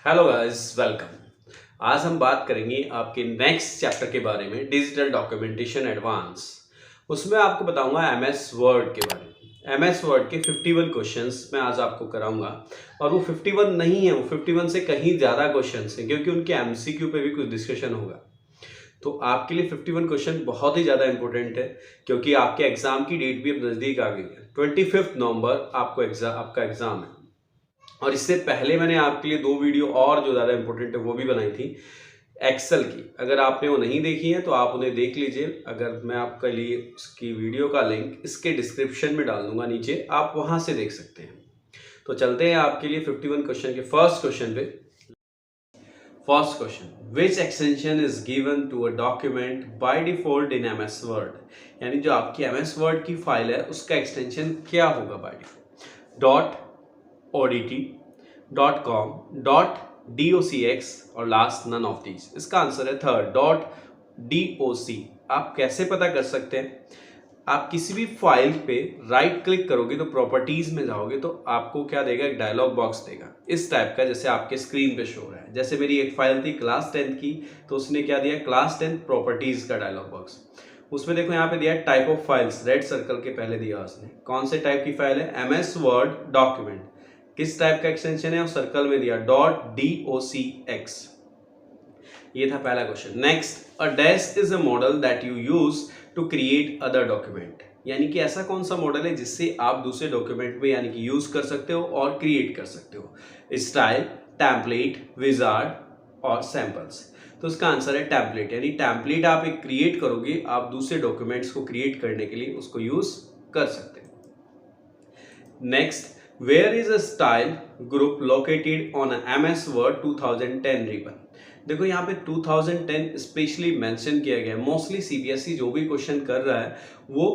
Hello guys, welcome. आज हम बात करेंगे आपके नेक्स्ट चैप्टर के बारे में, डिजिटल डॉक्यूमेंटेशन एडवांस। उसमें आपको बताऊंगा एमएस वर्ड के बारे में। एमएस वर्ड के 51 क्वेश्चंस मैं आज आपको कराऊंगा। और वो 51 नहीं है, वो 51 से कहीं ज़्यादा क्वेश्चंस हैं, क्योंकि उनके एमसीक्यू पे भी कुछ डिस्कशन होगा। तो आपके लिए 51 क्वेश्चन बहुत ही ज़्यादा इंपॉर्टेंट है, क्योंकि आपके एग्जाम की डेट भी अब नज़दीक आ गई है। 25 नवंबर आपका एग्जाम है। और इससे पहले मैंने आपके लिए 2 वीडियो और जो ज़्यादा इंपॉर्टेंट है वो भी बनाई थी एक्सेल की। अगर आपने वो नहीं देखी है तो आप उन्हें देख लीजिए। अगर मैं आपके लिए उसकी वीडियो का लिंक इसके डिस्क्रिप्शन में डाल दूंगा नीचे, आप वहां से देख सकते हैं। तो चलते हैं आपके लिए 51 क्वेश्चन के फर्स्ट क्वेश्चन पे। First question, which extension is given to a document by default in MS Word. यानी जो आपकी एमएस वर्ड की फाइल है उसका एक्सटेंशन क्या होगा by default. Dot ODT, dot com, dot docx और लास्ट नन ऑफ दीज। इसका आंसर है थर्ड, डॉट doc। आप कैसे पता कर सकते हैं? आप किसी भी फाइल पे राइट क्लिक करोगे तो प्रॉपर्टीज में जाओगे तो आपको क्या देगा, एक डायलॉग बॉक्स देगा इस टाइप का, जैसे आपके स्क्रीन पे शो हो रहा है। जैसे मेरी एक फाइल थी क्लास 10 की, तो उसने क्या दिया, क्लास 10 प्रॉपर्टीज का डायलॉग बॉक्स। उसमें देखो यहाँ पे दिया type of files, red circle के पहले दिया उसने। कौन से टाइप की फाइल है? MS Word document. किस टाइप का एक्सटेंशन है? और सर्कल में दिया .docx। ये था पहला question. Next, a dash is a model that you use to create other document. यानी कि ऐसा कौन सा मॉडल है जिससे आप दूसरे डॉक्यूमेंट में यानी कि यूज कर सकते हो और क्रिएट कर सकते हो। स्टाइल, टेम्पलेट, विजार्ड और सैंपल्स। तो इसका आंसर है टेम्पलेट। यानी टेम्पलेट आप एक क्रिएट करोगे, आप दूसरे डॉक्यूमेंट्स को क्रिएट करने के लिए उसको यूज कर सकते हो। Next, where is a style group located on MS Word 2010 ribbon. देखो यहाँ पे 2010 स्पेशली मेंशन किया गया है। मोस्टली सीबीएसई जो भी क्वेश्चन कर रहा है वो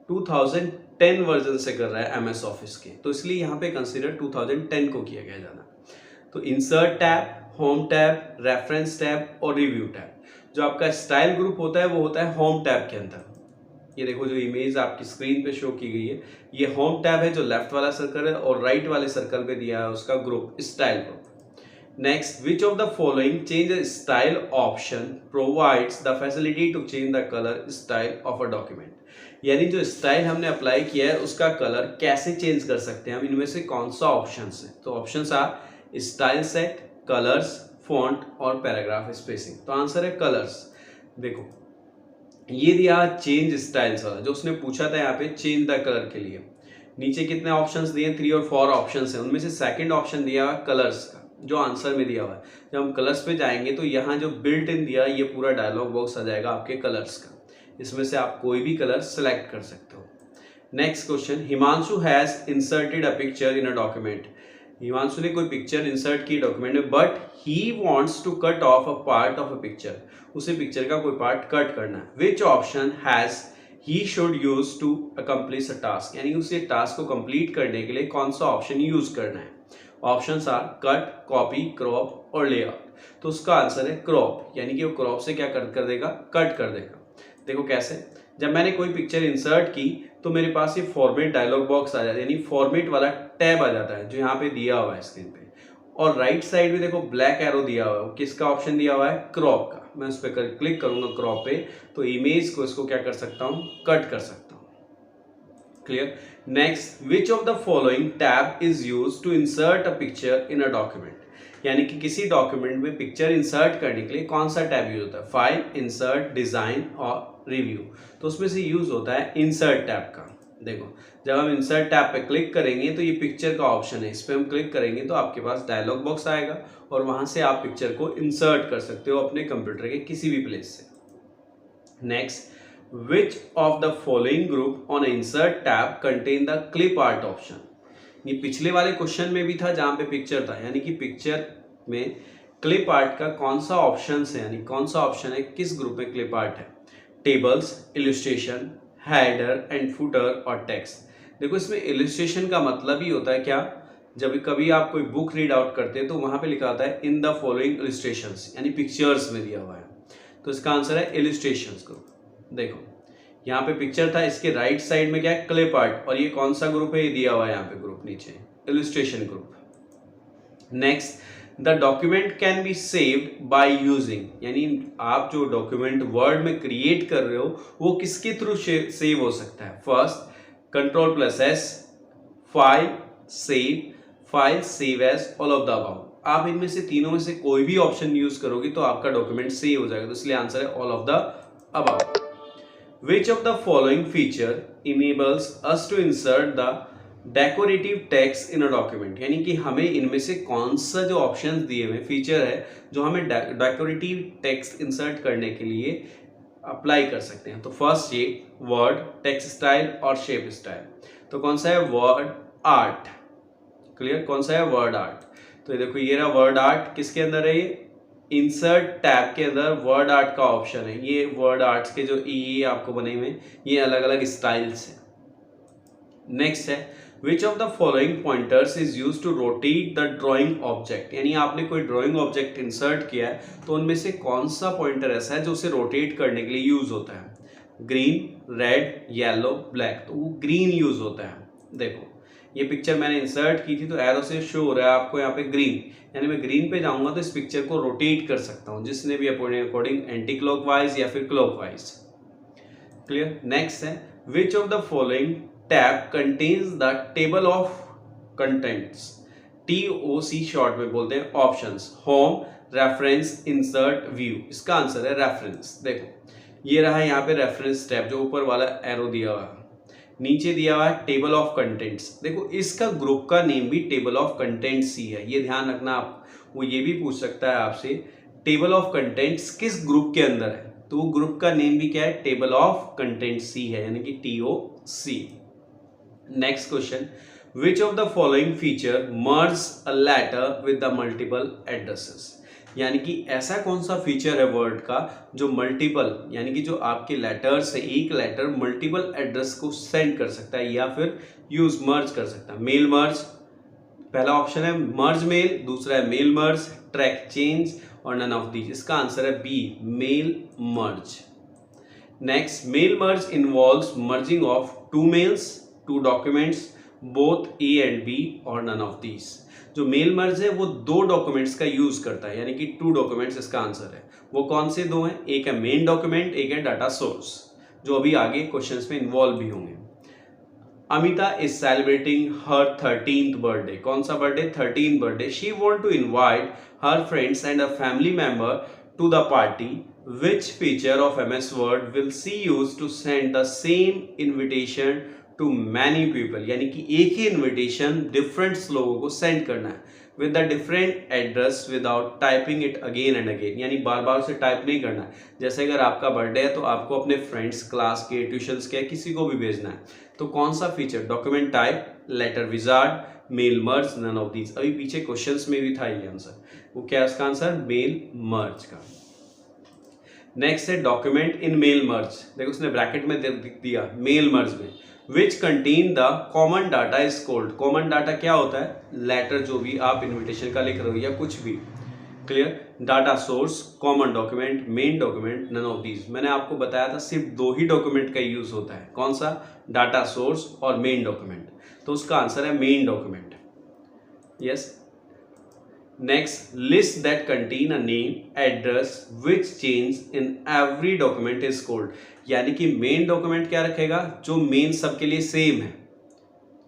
2010 वर्जन से कर रहा है एमएस ऑफिस के, तो इसलिए यहाँ पे कंसीडर 2010 को किया गया ज़्यादा। तो insert tab, home tab, reference tab और रिव्यू टैब। जो आपका स्टाइल ग्रुप होता है वो होता है होम टैब के अंदर। ये देखो जो इमेज आपकी स्क्रीन पे शो की गई है, ये होम टैब है, जो लेफ्ट वाला सर्कल है, और राइट वाले सर्कल पे दिया है उसका group, style group. Next, which of the following change style option provides the facility to change the colour style of a document. यानी जो स्टाइल हमने अप्लाई किया है उसका कलर कैसे चेंज कर सकते हैं हम, इनमें से कौन सा ऑप्शन है? तो option are style set, colours, font और पैराग्राफ स्पेसिंग। तो आंसर है कलर्स। देखो ये दिया चेंज स्टाइल्स वाला, जो उसने पूछा था यहाँ पे चेंज द कलर के लिए। नीचे कितने ऑप्शंस दिए? 3 और 4 ऑप्शंस हैं, उनमें से सेकंड ऑप्शन दिया हुआ कलर्स का, जो आंसर में दिया हुआ है। जब हम कलर्स पे जाएंगे तो यहाँ जो बिल्ट इन दिया, ये पूरा डायलॉग बॉक्स आ जाएगा आपके कलर्स का। इसमें से आप कोई भी कलर सेलेक्ट कर सकते हो। Next question, Himanshu has inserted a picture in a document. Himanshu ने कोई पिक्चर इंसर्ट की डॉक्यूमेंट में, but he wants to cut off a part of a picture. उसे पिक्चर का कोई पार्ट कट करना है। Which option has he should use to accomplish a task. यानी उसे टास्क को कंप्लीट करने के लिए कौन सा ऑप्शन यूज करना है? Options are cut, copy, crop और लेआउट। तो उसका आंसर है क्रॉप। यानी कि वो क्रॉप से क्या कर देगा, कट कर देगा। देखो कैसे, जब मैंने कोई पिक्चर इंसर्ट की तो मेरे पास ये फॉर्मेट डायलॉग बॉक्स आ जाता है, यानी फॉर्मेट वाला टैब आ जाता है जो यहाँ पे दिया हुआ है स्क्रीन पे। और राइट साइड में देखो ब्लैक एरो दिया हुआ है, किसका ऑप्शन दिया हुआ है? क्रॉप का। मैं उस पर क्लिक करूंगा क्रॉप पे, तो इमेज को इसको क्या कर सकता हूँ, कट कर सकता हूँ। Clear. Next, which of the following tab is use to insert a picture in a document. यानी कि किसी डॉक्यूमेंट में पिक्चर इंसर्ट करने के लिए कौन सा टैब यूज होता है? फाइल, इंसर्ट, डिजाइन और रिव्यू। तो उसमें से यूज होता है इंसर्ट टैब का। देखो जब हम इंसर्ट टैब पे क्लिक करेंगे तो ये पिक्चर का ऑप्शन है, इस पर हम क्लिक करेंगे तो आपके पास डायलॉग बॉक्स आएगा और वहां से आप पिक्चर को इंसर्ट कर सकते हो अपने कंप्यूटर के किसी भी प्लेस से। Next, which of the following group on insert tab contain the clip art option। ये पिछले वाले क्वेश्चन में भी था जहां पे पिक्चर था, यानी कि पिक्चर में क्लिप आर्ट का कौन सा ऑप्शन है, यानी कौन सा ऑप्शन है, किस ग्रुप में क्लिप आर्ट है? Tables, illustration, header and footer और टेक्स्ट। देखो इसमें इलस्ट्रेशन का मतलब ही होता है क्या, जब कभी आप कोई बुक रीड आउट करते हैं तो वहां पे लिखा होता है इन द फॉलोइंग इलस्ट्रेशंस, यानी पिक्चर्स में दिया हुआ है। तो इसका आंसर है इलस्ट्रेशंस ग्रुप। देखो यहाँ पे पिक्चर था, इसके राइट साइड में क्या है? Clip art. और ये कौन सा ग्रुप है? ये दिया हुआ है यहाँ पे ग्रुप नीचे, illustration group. Next, the document can be saved by using, यानी आप जो डॉक्यूमेंट वर्ड में क्रिएट कर रहे हो वो किसके थ्रू सेव हो सकता है? First Ctrl+S, file save as, all of the above. आप इनमें से तीनों में से कोई भी ऑप्शन यूज करोगे तो आपका डॉक्यूमेंट सेव हो जाएगा, तो इसलिए आंसर है all of the above. Which of the following feature enables us to insert the decorative text in a document, यानी कि हमें इनमें से कौन सा जो ऑप्शंस दिए हुए फीचर है जो हमें डेकोरेटिव टेक्स्ट इंसर्ट करने के लिए अप्लाई कर सकते हैं। तो फर्स्ट ये वर्ड, टेक्स्ट स्टाइल और शेप स्टाइल। तो कौन सा है? Word art. क्लियर? कौन सा है? Word art. तो ये देखो, ये रहा वर्ड आर्ट। किसके अंदर है ये? इंसर्ट टैब के अंदर वर्ड आर्ट का ऑप्शन है। ये वर्ड आर्ट्स के जो ये आपको बने हुए ये अलग अलग स्टाइल्स हैं। नेक्स्ट है which of the following pointers is use to rotate the drawing object, यानी आपने कोई ड्रॉइंग ऑब्जेक्ट इंसर्ट किया है तो उनमें से कौन सा पॉइंटर ऐसा है जो उसे रोटेट करने के लिए यूज होता है? Green, red, yellow, black. तो वो ग्रीन यूज होता है। देखो ये पिक्चर मैंने इंसर्ट की थी तो एरो से शो हो रहा है आपको यहाँ पे ग्रीन, यानी मैं ग्रीन पे जाऊंगा तो इस पिक्चर को रोटेट कर सकता हूँ जिसने भी अकॉर्डिंग एंटी क्लॉकवाइज या फिर क्लॉकवाइज। क्लियर? नेक्स्ट है which of the following tab contains the table of contents, TOC short में बोलते हैं। Options home, reference, insert, view. इसका आंसर है रेफरेंस। देखो ये रहा यहाँ पे रेफरेंस टैब, जो ऊपर वाला एरो दिया हुआ है, नीचे दिया हुआ है टेबल ऑफ कंटेंट्स। देखो इसका ग्रुप का नेम भी टेबल ऑफ कंटेंट्स ही है, ये ध्यान रखना। आप वो ये भी पूछ सकता है आपसे टेबल ऑफ कंटेंट्स किस ग्रुप के अंदर है, तो वो ग्रुप का नेम भी क्या है? टेबल ऑफ कंटेंट्स ही है, यानी कि TOC। Next question which of the following feature merge a letter with the multiple addresses, यानी कि ऐसा कौन सा फीचर है वर्ड का जो मल्टीपल, यानी कि जो आपके लेटर से एक लेटर मल्टीपल एड्रेस को सेंड कर सकता है या फिर यूज मर्ज कर सकता है? मेल मर्ज, पहला ऑप्शन है मर्ज मेल, दूसरा है मेल मर्ज, ट्रैक चेंज और नन ऑफ दीज। इसका आंसर है B, mail merge. Next mail merge involves merging of two mails, two documents, both A and B और नन ऑफ दीज। जो mail merge है वो दो डॉक्यूमेंट्स का use करता है, यानी कि टू डॉक्यूमेंट्स इसका आंसर है। वो कौन से दो हैं? एक है मेन डॉक्यूमेंट, एक है डाटा सोर्स, जो अभी आगे क्वेश्चंस में इन्वॉल्व भी होंगे। Amita is celebrating her 13th birthday. कौन सा birthday? 13th birthday. She want to invite her friends and a family member to the party. Which feature of MS Word will she use to send the same invitation to many people, यानी कि एक ही invitation different लोगों को send करना है with the different address without typing it again and again, यानी बार बार उसे type नहीं करना है। जैसे अगर आपका बर्थडे है तो आपको अपने फ्रेंड्स, क्लास के, ट्यूशंस के, किसी को भी भेजना है, तो कौन सा feature? Document type, letter wizard, mail merge, none of these. अभी पीछे क्वेश्चंस में भी था ये आंसर, वो क्या है इसका आंसर? मेल मर्ज का। नेक्स्ट है डॉक्यूमेंट इन मेल मर्ज। देखो उसने ब्रैकेट में दिया मेल मर्ज में, which contain the common data is called. Common data क्या होता है? लेटर जो भी आप इन्विटेशन का लिख रहे हो या कुछ भी। Clear? Data source, common document, main document, none of these. मैंने आपको बताया था सिर्फ दो ही डॉक्यूमेंट का यूज होता है, कौन सा? डाटा सोर्स और मेन डॉक्यूमेंट। तो उसका आंसर है main document. Yes. Next, list that contain a name, address, which change in every document is called। यानी कि मेन डॉक्यूमेंट क्या रखेगा? जो मेन सबके लिए सेम है।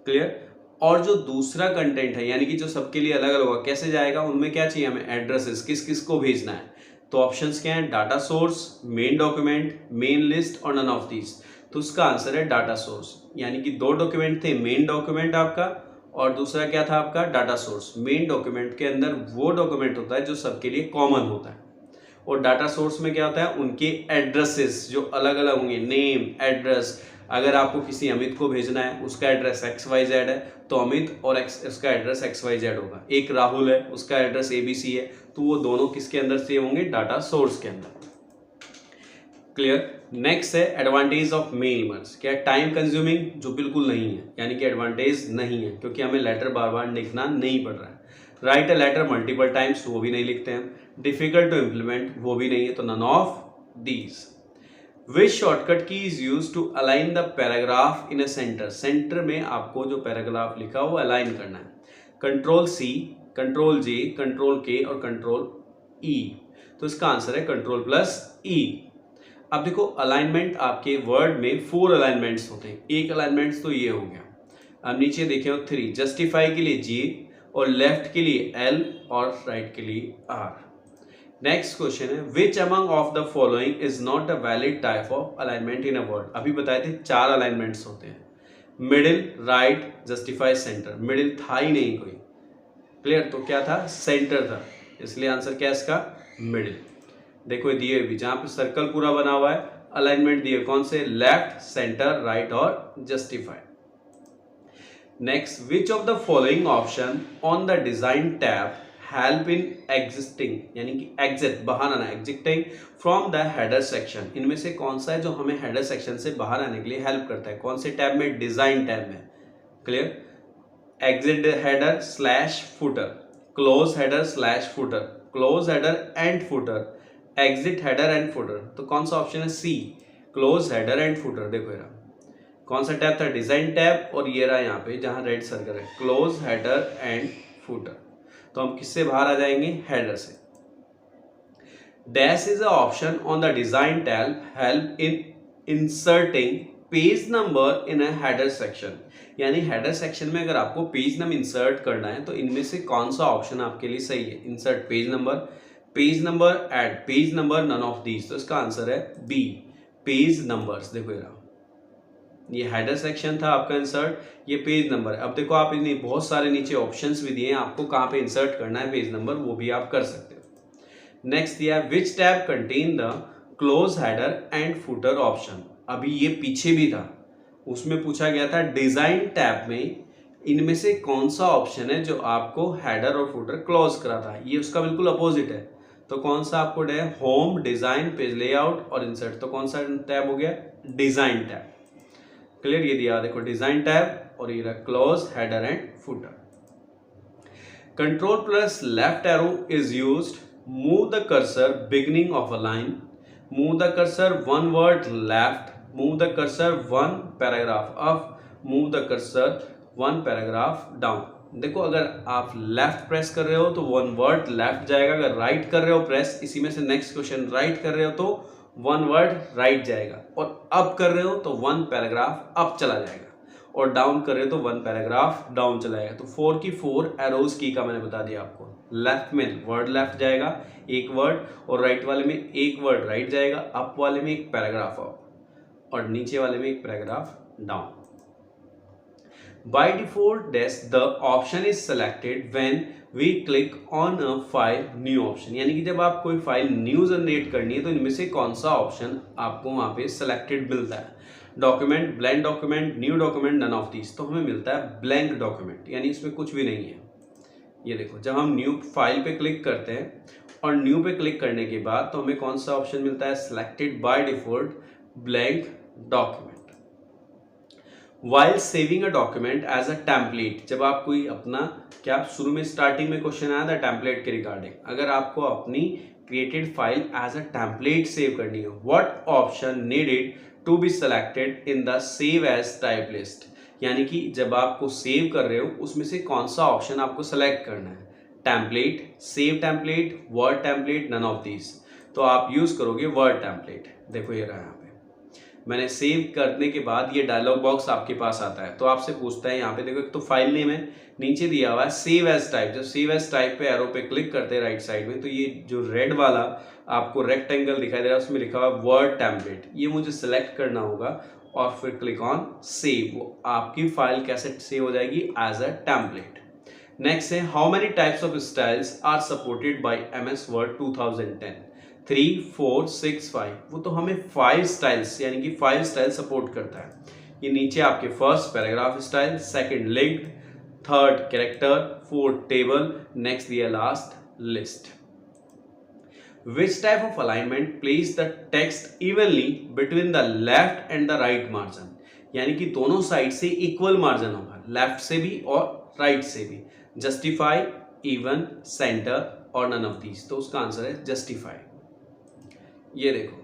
क्लियर? और जो दूसरा कंटेंट है यानी कि जो सबके लिए अलग अलग होगा, कैसे जाएगा? उनमें क्या चाहिए हमें? एड्रेसेस, किस किस को भेजना है। तो ऑप्शंस क्या हैं? Data source, main document, main list और नन ऑफ दीज। तो उसका आंसर है डाटा सोर्स। यानी कि दो डॉक्यूमेंट थे, मेन डॉक्यूमेंट आपका और दूसरा क्या था आपका? Data source. मेन डॉक्यूमेंट के अंदर वो डॉक्यूमेंट होता है जो सबके लिए कॉमन होता है, और डाटा सोर्स में क्या होता है? उनके एड्रेसेस जो अलग अलग होंगे, नेम, एड्रेस। अगर आपको किसी अमित को भेजना है, उसका एड्रेस XYZ है, तो अमित और उसका एड्रेस XYZ होगा। एक राहुल है, उसका एड्रेस ABC है, तो वो दोनों किसके अंदर सेव होंगे? डाटा सोर्स के अंदर। क्लियर? नेक्स्ट है एडवांटेज ऑफ मेल मर्ज। क्या टाइम कंज्यूमिंग? जो बिल्कुल नहीं है, यानी कि एडवांटेज नहीं है, क्योंकि हमें लेटर बार बार लिखना नहीं पड़ रहा है। Write a letter multiple times, वो भी नहीं लिखते हैं। डिफिकल्ट टू इम्प्लीमेंट, वो भी नहीं है, तो none of these. Which shortcut की is use to align the paragraph in a center. Center में आपको जो पैराग्राफ लिखा वो अलाइन करना है। Ctrl+C, कंट्रोल जे, कंट्रोल के और कंट्रोल ई। तो इसका आंसर है कंट्रोल प्लस ई। अब देखो अलाइनमेंट आपके वर्ड में 4 अलाइनमेंट्स होते हैं, एक अलाइनमेंट तो ये हो गया। अब नीचे देखें 3, जस्टिफाई के लिए जी और लेफ्ट के लिए एल और राइट के लिए आर। नेक्स्ट क्वेश्चन है which among of the following is not a valid type of alignment in a word. अभी बताए थे 4 अलाइनमेंट्स होते हैं, middle, right, justify, centre. Middle था ही नहीं कोई, क्लियर। तो क्या था, सेंटर था, इसलिए आंसर क्या है इसका, मिडिल। देखो दिए भी जहां पे सर्कल पूरा बना हुआ है, अलाइनमेंट दिए कौन से, लेफ्ट, सेंटर, राइट और justify. Next, which of the following option on the design tab help in existing, यानी कि एग्जिट बाहर आना, exiting from the header section. इनमें से कौन सा है जो हमें हेडर सेक्शन से बाहर आने के लिए हेल्प करता है, कौन से टैब में, डिजाइन टैब में, clear. Exit header slash footer, close header slash footer, close header and footer, exit header and footer. तो कौन सा ऑप्शन है, सी, क्लोज हेडर एंड फुटर। देखो यार कौन सा टैब था, डिजाइन टैब, और ये रहा यहाँ पे जहां रेड सर्कल है, क्लोज हेडर एंड फुटर। तो हम किससे बाहर आ जाएंगे, हेडर से। Dash is a option on the design tab help in inserting page number in a header section. यानी हेडर सेक्शन में अगर आपको पेज नंबर इंसर्ट करना है तो इनमें से कौन सा ऑप्शन आपके लिए सही है, insert page number, add page number, none of these. तो इसका आंसर है बी, पेज नंबर्स। देखो ये हेडर सेक्शन था आपका इंसर्ट, ये पेज नंबर है। अब देखो आप इन्हें बहुत सारे नीचे ऑप्शंस भी दिए हैं, आपको कहाँ पे इंसर्ट करना है पेज नंबर, वो भी आप कर सकते हो। नेक्स्ट दिया है विच tab contain the close header and footer option. अभी ये पीछे भी था, उसमें पूछा गया था डिजाइन टैब में इनमें से कौन सा ऑप्शन है जो आपको हेडर और फुटर क्लोज कराता है। ये उसका बिल्कुल अपोजिट है। तो कौन सा आपको है, होम, डिजाइन, पेज लेआउट और इंसर्ट। तो कौन सा टैब हो गया, डिजाइन टैब, क्लियर। ये दिया देखो डिजाइन टैब और ये रहा close header and footer. Control plus left arrow is used, move the cursor beginning of a line, move the cursor one word left, move the cursor one paragraph up, move the cursor one paragraph down. देखो अगर आप left press कर रहे हो तो one word left जाएगा, अगर right कर रहे हो प्रेस, इसी में से नेक्स्ट क्वेश्चन, राइट कर रहे हो तो वन वर्ड राइट जाएगा, और अप कर रहे हो तो वन पैराग्राफ अप चला जाएगा, और डाउन कर रहे हो तो वन पैराग्राफ डाउन चला जाएगा। तो 4 की 4 एरोज की का मैंने बता दिया आपको। लेफ्ट में वर्ड लेफ्ट जाएगा एक वर्ड, और राइट वाले में एक वर्ड राइट जाएगा, अप वाले में एक पैराग्राफ अप, और नीचे वाले में एक paragraph down. By default, the option is selected when we click on a file new option। यानी कि जब आप कोई फाइल न्यू जनरेट करनी है तो इनमें से कौन सा ऑप्शन आपको वहां पे सेलेक्टेड मिलता है, document, blank document, new document, none of these. तो हमें मिलता है ब्लैंक डॉक्यूमेंट, यानी इसमें कुछ भी नहीं है। ये देखो जब हम न्यू फाइल पे क्लिक करते हैं और न्यू पे क्लिक करने के बाद तो हमें कौन सा ऑप्शन मिलता है, selected by default blank document. While saving a document as a template, जब आप कोई अपना, क्या आप शुरू में स्टार्टिंग में क्वेश्चन आया था टेम्पलेट के रिगार्डिंग, अगर आपको अपनी created file as a template save करनी हो, what option needed to be selected in the save as type list. यानी कि जब आपको सेव कर रहे हो उसमें से कौन सा ऑप्शन आपको सेलेक्ट करना है, template, save template, Word template, none of these. तो आप यूज करोगे वर्ड टेम्पलेट। देखो ये रहा यहाँ पे, मैंने सेव करने के बाद ये डायलॉग बॉक्स आपके पास आता है, तो आपसे पूछता है यहाँ पे, देखो एक तो फाइल नेम है, नीचे दिया हुआ है सेव एज टाइप। जब सेव एज टाइप पे एरो पे क्लिक करते हैं राइट साइड में, तो ये जो रेड वाला आपको रेक्टेंगल दिखाई दे रहा है उसमें लिखा हुआ वर्ड टेम्पलेट, ये मुझे सिलेक्ट करना होगा और फिर क्लिक ऑन सेव। वो आपकी फाइल कैसे सेव हो जाएगी, एज अ टेम्पलेट। नेक्स्ट है how many types of styles are supported by MS Word 2010, 3, 4, 6, 5। वो तो हमें 5 स्टाइल्स, यानी कि 5 स्टाइल सपोर्ट करता है। ये नीचे आपके first paragraph style, second linked, third character, fourth table, next दिया last list. Which type of alignment place the text evenly between the left and the right margin? यानी कि दोनों साइड से इक्वल मार्जिन होगा, लेफ्ट से भी और right से भी। जस्टिफाई, इवन, सेंटर और नन ऑफ दीज। तो उसका आंसर है जस्टिफाई। ये देखो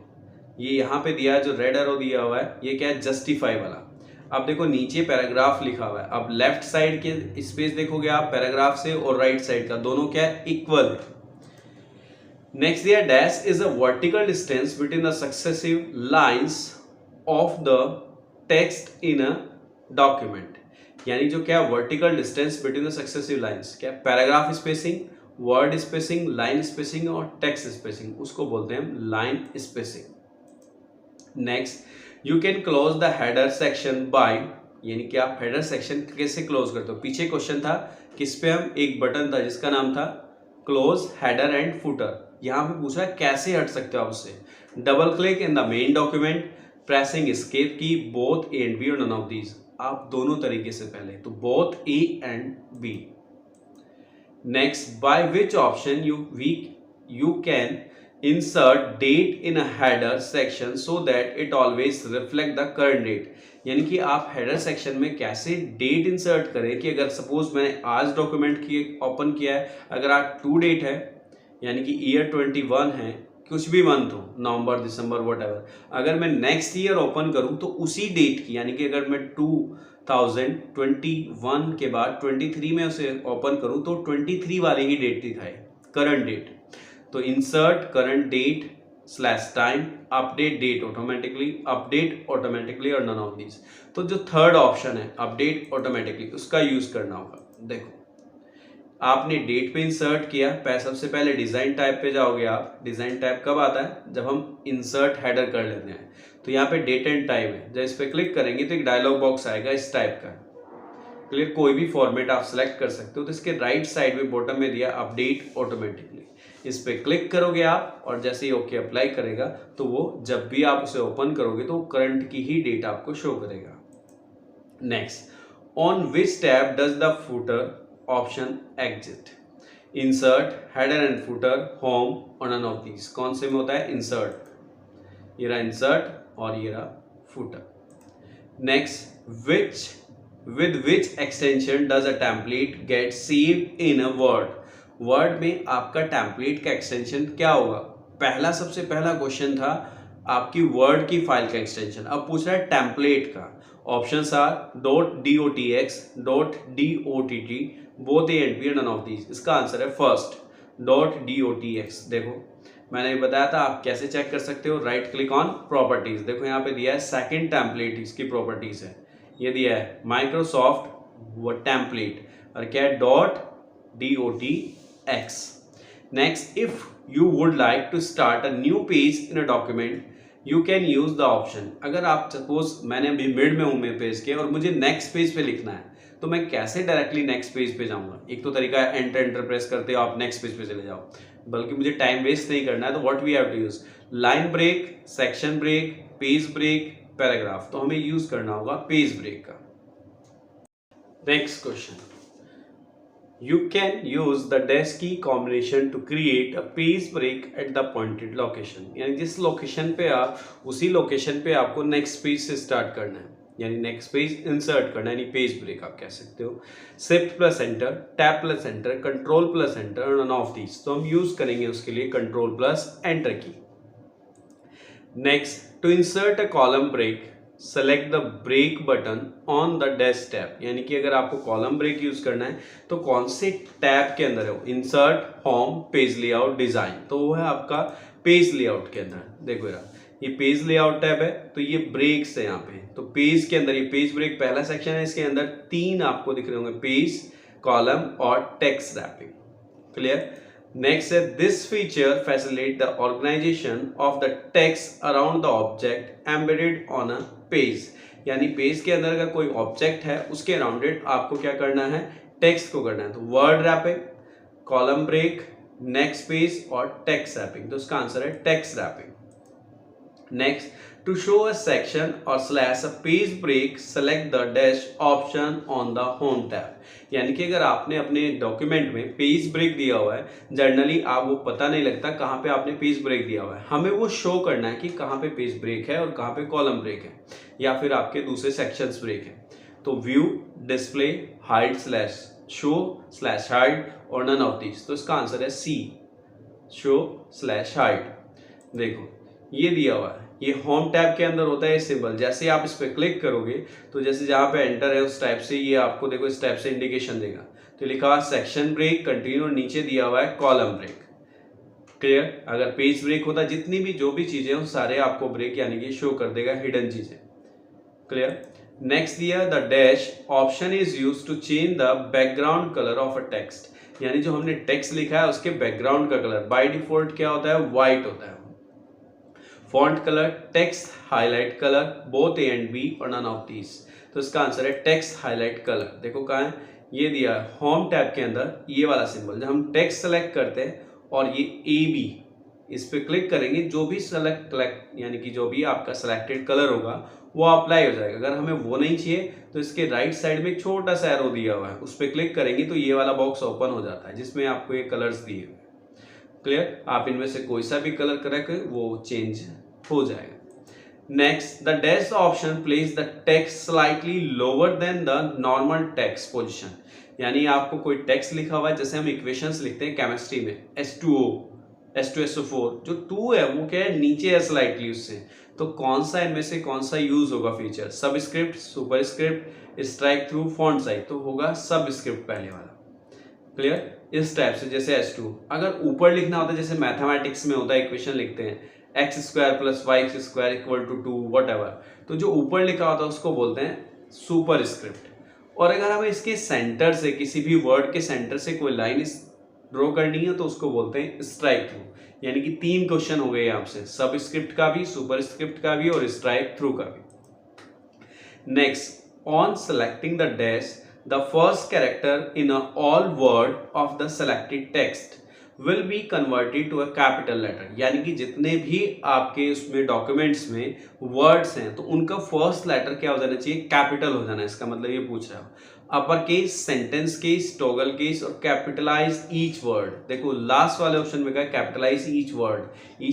ये यहाँ पे दिया है, जो रेड एरो दिया हुआ है ये क्या है, जस्टिफाई वाला। अब देखो नीचे पैराग्राफ लिखा हुआ है, अब लेफ्ट साइड के स्पेस देखोगे आप पैराग्राफ से और राइट साइड का दोनों क्या है, इक्वल है। नेक्स्ट दिया dash is a vertical distance between the successive lines of the text in a document, यानी जो क्या vertical distance between the successive lines, क्या paragraph spacing, word spacing, line spacing और टेक्स्ट स्पेसिंग, उसको बोलते हैं हम line spacing. Next you can close the header section by, यानी कि आप हेडर सेक्शन कैसे क्लोज करते हो। पीछे क्वेश्चन था किस पे, हम एक बटन था जिसका नाम था क्लोज हेडर एंड फुटर, यहां पे पूछा है कैसे हट सकते हो आप उससे। Double click in the main document, pressing escape key, both A and B और नन ऑफ दीज, आप दोनों तरीके से पहले तो both A and B. Next by which option you can insert date in a header section so that it always reflect the current date, यानी कि आप हेडर सेक्शन में कैसे डेट इंसर्ट करें कि अगर सपोज मैंने आज डॉक्यूमेंट की ओपन किया है, अगर आज टू डेट है यानी कि ईयर 21 है, कुछ भी मंथ हो, नवंबर दिसंबर वट, अगर मैं नेक्स्ट ईयर ओपन करूं तो उसी डेट की, यानी कि अगर मैं 2021 के बाद 23 में उसे ओपन करूं तो 23 वाली ही डेट दिखाए, करंट डेट। तो insert current date slash time, update date automatically और नन ऑफ दीज। तो जो थर्ड ऑप्शन है अपडेट ऑटोमेटिकली, उसका यूज करना होगा। देखो आपने डेट पे इंसर्ट किया, सबसे पहले डिजाइन टाइप पे जाओगे आप। डिजाइन टाइप कब आता है, जब हम इंसर्ट हेडर कर लेते हैं। तो यहाँ पे डेट एंड टाइम है, जब इस पे क्लिक करेंगे तो एक डायलॉग बॉक्स आएगा इस टाइप का, क्लियर, कोई भी फॉर्मेट आप सिलेक्ट कर सकते हो। तो इसके राइट साइड में बॉटम में दिया अपडेट ऑटोमेटिकली, इस पे क्लिक करोगे आप और जैसे ही ओके अप्लाई करेगा तो वो जब भी आप उसे ओपन करोगे तो करंट की ही डेट आपको शो करेगा। Next on which tab does the footer option exit, insert, header and footer, home और नन ऑफ दीज, कौन से में होता है इंसर्ट, ये रहा इंसर्ट और ये रहा footer. Next with which extension does a template get saved in a word, word में आपका टेम्पलेट का एक्सटेंशन क्या होगा। सबसे पहला क्वेश्चन था आपकी वर्ड की फाइल का एक्सटेंशन, अब पूछ रहा है टेम्पलेट का। Options are .dotx, .dott, both A and B, none of these. इसका आंसर है फर्स्ट .dotx। देखो मैंने बताया था आप कैसे चेक कर सकते हो, राइट क्लिक ऑन प्रॉपर्टीज, देखो यहाँ पे दिया है सेकंड टेम्पलेट, इसकी प्रॉपर्टीज है, ये दिया है माइक्रोसॉफ्ट वो टेम्पलेट और क्या है .dotx। Next if you would like to start a new page in a document you can use the option, अगर आप सपोज मैंने अभी मिड में हूं मेरे पेज के और मुझे नेक्स्ट पेज पे लिखना है तो मैं कैसे डायरेक्टली नेक्स्ट पेज पे जाऊंगा। एक तो तरीका है एंटर प्रेस करते हो आप नेक्स्ट पेज पे चले जाओ, बल्कि मुझे टाइम वेस्ट नहीं करना है तो what we have to use line break, section break, page break, paragraph, तो हमें यूज करना होगा पेज ब्रेक का। Next question, you can use the dash की combination to create a page break at the pointed location, यानी जिस location पे आप उसी लोकेशन पे आपको नेक्स्ट पेज से स्टार्ट करना है, यानी नेक्स्ट पेज इंसर्ट करना है, यानी पेज ब्रेक आप कह सकते हो। Shift plus enter, tab plus enter, control plus enter, none of these, तो हम यूज करेंगे उसके लिए कंट्रोल प्लस एंटर की। Next to insert a column break select the break button on the dash tab, यानी कि अगर आपको कॉलम ब्रेक यूज करना है तो कौन से टैब के अंदर है, insert, home, page layout, design, तो वो है आपका पेज लेआउट के अंदर। देखो यार ये पेज लेआउट टैब है तो ये ब्रेक्स है यहाँ पे, तो पेज के अंदर ये पेज ब्रेक पहला सेक्शन है, इसके अंदर तीन आपको दिख रहे होंगे, पेज, कॉलम और टेक्स्ट रैपिंग, क्लियर। नेक्स्ट है this feature facilitate the organisation of the text around the object embedded on a page, यानी पेज के अंदर अगर कोई ऑब्जेक्ट है उसके अराउंडेड आपको क्या करना है, टेक्स्ट को करना है। तो word wrapping, column break, next page और टेक्स्ट रैपिंग, तो उसका आंसर है text wrapping. Next to show a section और slash a page break select the dash option on the home tab, यानी कि अगर आपने अपने डॉक्यूमेंट में पेज ब्रेक दिया हुआ है, जनरली आप वो पता नहीं लगता कहाँ पे आपने पेज ब्रेक दिया हुआ है, हमें वो शो करना है कि कहाँ पे पेज ब्रेक है और कहाँ पे कॉलम ब्रेक है या फिर आपके दूसरे सेक्शंस ब्रेक है। तो view, display, hide slash show slash hide और नन ऑफ दीज, तो इसका आंसर है सी, शो स्लैश हाइड। देखो ये दिया हुआ है, ये होम टैब के अंदर होता है ये सिंबल। जैसे आप इस पर क्लिक करोगे तो जैसे जहाँ पे एंटर है उस टाइप से ये आपको देखो इस टाइप से इंडिकेशन देगा। तो लिखा हुआ सेक्शन ब्रेक, कंटिन्यू, और नीचे दिया हुआ है कॉलम ब्रेक। क्लियर? अगर पेज ब्रेक होता है, जितनी भी जो भी चीजें हो सारे आपको ब्रेक यानी कि शो कर देगा, हिडन चीजें। क्लियर? नेक्स्ट दिया the dash option is use to change the background colour of a text, यानी जो हमने टेक्स्ट लिखा है उसके बैकग्राउंड का कलर बाय डिफॉल्ट क्या होता है, व्हाइट होता है। Font colour, text highlight colour, both A and B और नन ऑफ दीज। तो इसका आंसर है टेक्स्ट हाईलाइट कलर। देखो कहाँ है, ये दिया है होम टैब के अंदर ये वाला सिंबल। जब हम टेक्स्ट सेलेक्ट करते हैं और ये ए बी इस पे क्लिक करेंगे, जो भी सेलेक्ट यानी कि जो भी आपका सेलेक्टेड कलर होगा वो अप्लाई हो जाएगा। अगर हमें वो नहीं चाहिए तो इसके राइट साइड में एक छोटा सा एरो दिया हुआ है, उस पर क्लिक करेंगे तो ये वाला बॉक्स ओपन हो जाता है जिसमें आपको ये कलर्स दिए हुए। क्लियर? आप इनमें से कोई सा भी कलर करेंगे वो चेंज हो जाएगा। Next the dash option place the text slightly lower than the normal text position, यानी आपको कोई टेक्स्ट लिखा हुआ है, जैसे हम इक्वेशंस लिखते हैं केमिस्ट्री में H2O H2SO4, जो 2 है वो क्या है, नीचे है स्लाइटली उससे। तो कौन सा इनमें से कौन सा यूज होगा feature, subscript, superscript, strike through, font size, तो होगा सबस्क्रिप्ट पहले वाला। क्लियर? इस टाइप से जैसे H2 अगर ऊपर लिखना होता है, जैसे मैथमेटिक्स में होता है इक्वेशन लिखते हैं x² + y² = 2 whatever, तो जो ऊपर लिखा होता है उसको बोलते हैं सुपरस्क्रिप्ट। और अगर हमें इसके सेंटर से किसी भी वर्ड के सेंटर से कोई लाइन ड्रॉ करनी है तो उसको बोलते हैं स्ट्राइक थ्रू। यानी कि 3 क्वेश्चन हो गए आपसे, सबस्क्रिप्ट का भी, सुपरस्क्रिप्ट का भी और स्ट्राइक थ्रू का भी। Next, on selecting the dash the first character in all word of the selected text will be converted to a capital letter, यानी कि जितने भी आपके उसमें डॉक्यूमेंट्स में वर्ड्स हैं तो उनका फर्स्ट लेटर क्या हो जाना चाहिए, कैपिटल हो जाना है। इसका मतलब ये पूछ रहा हूं upper case, sentence case, toggle case और कैपिटलाइज ईच वर्ड। देखो लास्ट वाले ऑप्शन में क्या है, कैपिटलाइज ईच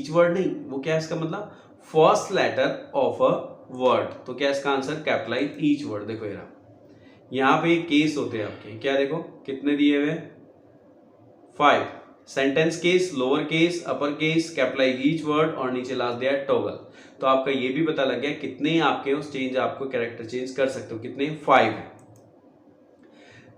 वर्ड नहीं, वो क्या है इसका मतलब first letter of a word. तो क्या इसका आंसर कैपिटलाइज ईच वर्ड। देखो यहाँ पे केस होते हैं आपके, क्या देखो कितने दिए हुए, 5। Sentence case, lower case, upper case, capitalise each word और नीचे लास्ट दिया है टॉगल। तो आपका ये भी पता लग गया कितने आपके उस चेंज आपको कैरेक्टर चेंज कर सकते हो, कितने, 5 है।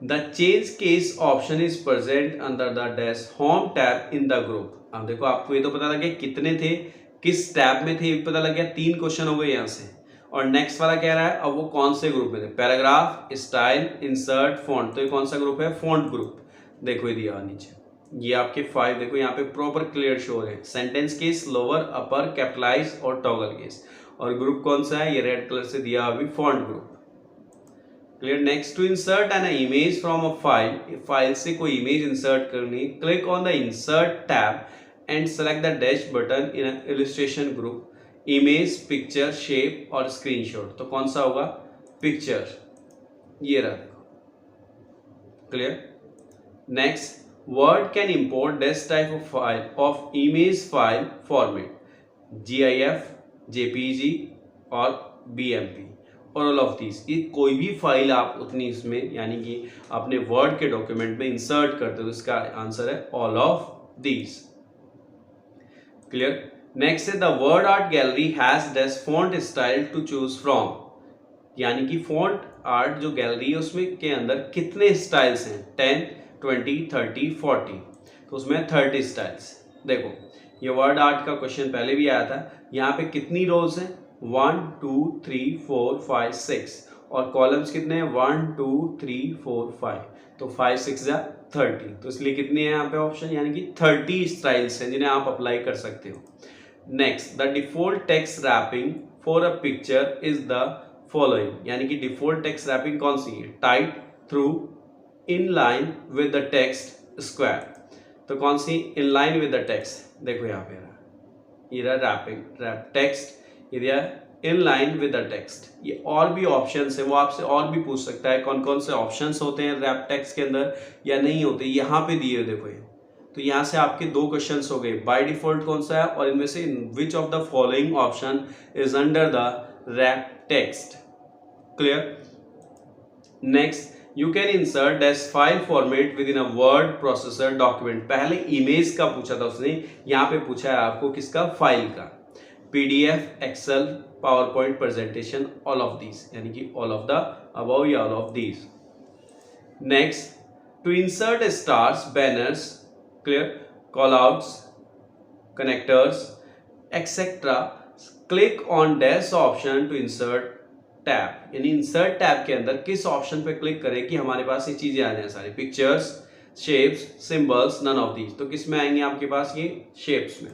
The change case option is present under the dash home tab in the group. अब देखो आपको ये तो पता लग गया कितने थे, किस टैब में थे, ये पता लग गया, 3 क्वेश्चन हो गए यहाँ से। और नेक्स्ट वाला कह रहा है अब वो कौन से ग्रुप में थे, पैराग्राफ, स्टाइल, इंसर्ट, फॉन्ट। तो ये कौन सा ग्रुप है, फॉन्ट ग्रुप। देखो ये दिया नीचे, ये आपके 5 देखो यहाँ पे प्रॉपर क्लियर शो है, sentence case, lower, upper, capitalise और टॉगल केस। और ग्रुप कौन सा है, ये रेड कलर से दिया अभी, font group. Clear? Next, to insert an image from a file, file से कोई इमेज इंसर्ट करनी, click on the insert tab and select the dash button in illustration group, image, picture, shape और screenshot. तो कौन सा होगा, picture, ये रहा देखो। Clear? Next, word can import this type of file of image file format, GIF, JPG और BMP और ऑल ऑफ दीज। ये कोई भी फाइल आप उतनी इसमें यानी कि अपने वर्ड के डॉक्यूमेंट में इंसर्ट करते हो, इसका आंसर है all of these. Clear? Next है the word art gallery has this font style to choose from, यानी कि फॉन्ट आर्ट जो गैलरी है उसमें के अंदर कितने स्टाइल्स हैं, 10, 20, 30, 40। तो उसमें 30 स्टाइल्स। देखो ये वर्ड आर्ट का क्वेश्चन पहले भी आया था, यहाँ पे कितनी रोज हैं, 1, 2, 3, 4, 5, 6 और कॉलम्स कितने हैं, 1, 2, 3, 4, 5। तो 5, 6 या 30, तो इसलिए कितने हैं यहाँ पे ऑप्शन, यानी कि 30 स्टाइल्स हैं जिन्हें आप अप्लाई कर सकते हो। Next, the default text wrapping for a picture is the following, यानी कि डिफॉल्ट टेक्स्ट रैपिंग कौन सी है, tight, through, in line with the text, square. तो कौन सी, in line with the text. देखो यहाँ पे ये रहा रैपिंग, रैप टेक्स्ट, ये in line with the text. ये और भी ऑप्शंस है, वो आपसे और भी पूछ सकता है कौन कौन से ऑप्शंस होते हैं रैप टेक्स्ट के अंदर या नहीं होते, यहाँ पे दिए हुए देखो ये। तो यहाँ से आपके 2 क्वेश्चंस हो गए, बाय डिफॉल्ट कौन सा है और इनमें से विच of the following option is under the wrap text. Clear? Next, you can insert as file format with in a word processor document. पहले इमेज का पूछा था उसने, यहाँ पे पूछा है आपको किसका, फाइल का। PDF, Excel, PowerPoint presentation, all of these, यानी कि all of the above या all of these. Next, to insert stars, banners, clear, callouts, connectors, etc. Click on dash option to insert tab, यानी insert tab के अंदर किस option पे click करें कि हमारे पास ये चीजें आ जाए सारी, pictures, shapes, symbols, none of these. तो किस में आएंगे आपके पास, ये शेप्स में.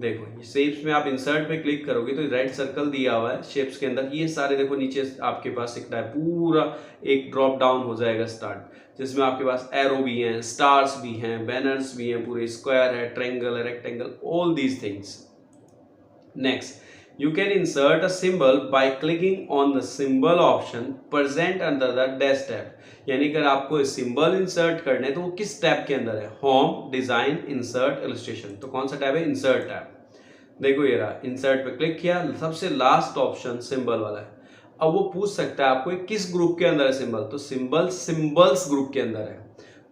देखो ये शेप्स में आप इंसर्ट पे क्लिक करोगे तो रेड सर्कल दिया हुआ है शेप्स के अंदर, ये सारे देखो नीचे आपके पास एक पूरा एक ड्रॉप डाउन हो जाएगा स्टार्ट, जिसमें आपके पास एरो भी हैं, स्टार्स भी हैं, बैनर्स भी हैं, पूरे स्क्वायर है, ट्रायंगल है, rectangle, all these things. Next, you can insert a symbol by clicking on the symbol option present under the dash tab. यानी अगर आपको सिंबल इंसर्ट करने तो वो किस टैब के अंदर है, होम, डिजाइन, इंसर्ट, इलस्ट्रेशन. तो कौन सा टैब है, इंसर्ट टैब. देखो ये रहा, इंसर्ट पे क्लिक किया, सबसे लास्ट ऑप्शन सिंबल वाला है. अब वो पूछ सकता है आपको किस ग्रुप के अंदर है सिंबल, तो सिंबल सिंबल्स ग्रुप के अंदर है.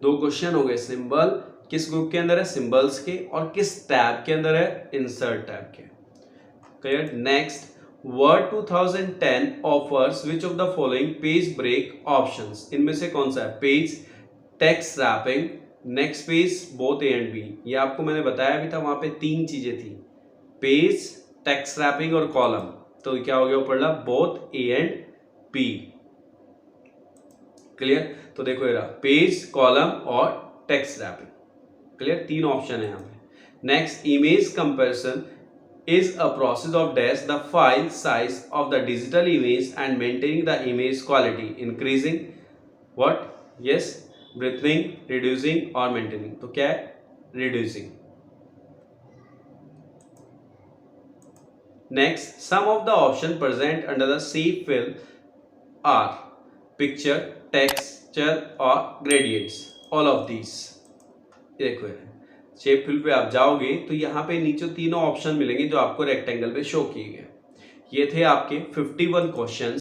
दो क्वेश्चन हो गए, सिंबल किस ग्रुप के अंदर है, सिंबल्स के, और किस टैब के अंदर है, इंसर्ट टैब के. Clear? Next, Word 2010 offers which of the following page break options? इनमें से कौन सा है, page, text wrapping, next page, both A and B. ये आपको मैंने बताया भी था, वहां पे तीन चीजें थी, पेज, टेक्स्ट रैपिंग और कॉलम. तो क्या हो गया ऊपर, both A and B. Clear. तो देखो ये रहा, पेज, कॉलम और टेक्स्ट रैपिंग. क्लियर, तीन ऑप्शन है यहाँ पे. Next, image comparison is a process of dash the file size of the digital image and maintaining the image quality, increasing what, yes, breathing, reducing or maintaining. तो क्या है, reducing. Next, some of the options present under the shape fill are picture, texture or gradients. All of these. देखो shape fill पे आप जाओगे तो यहाँ पे नीचे तीनों ऑप्शन मिलेंगे जो आपको रेक्टेंगल पे शो किए गए. ये थे आपके 51 क्वेश्चंस.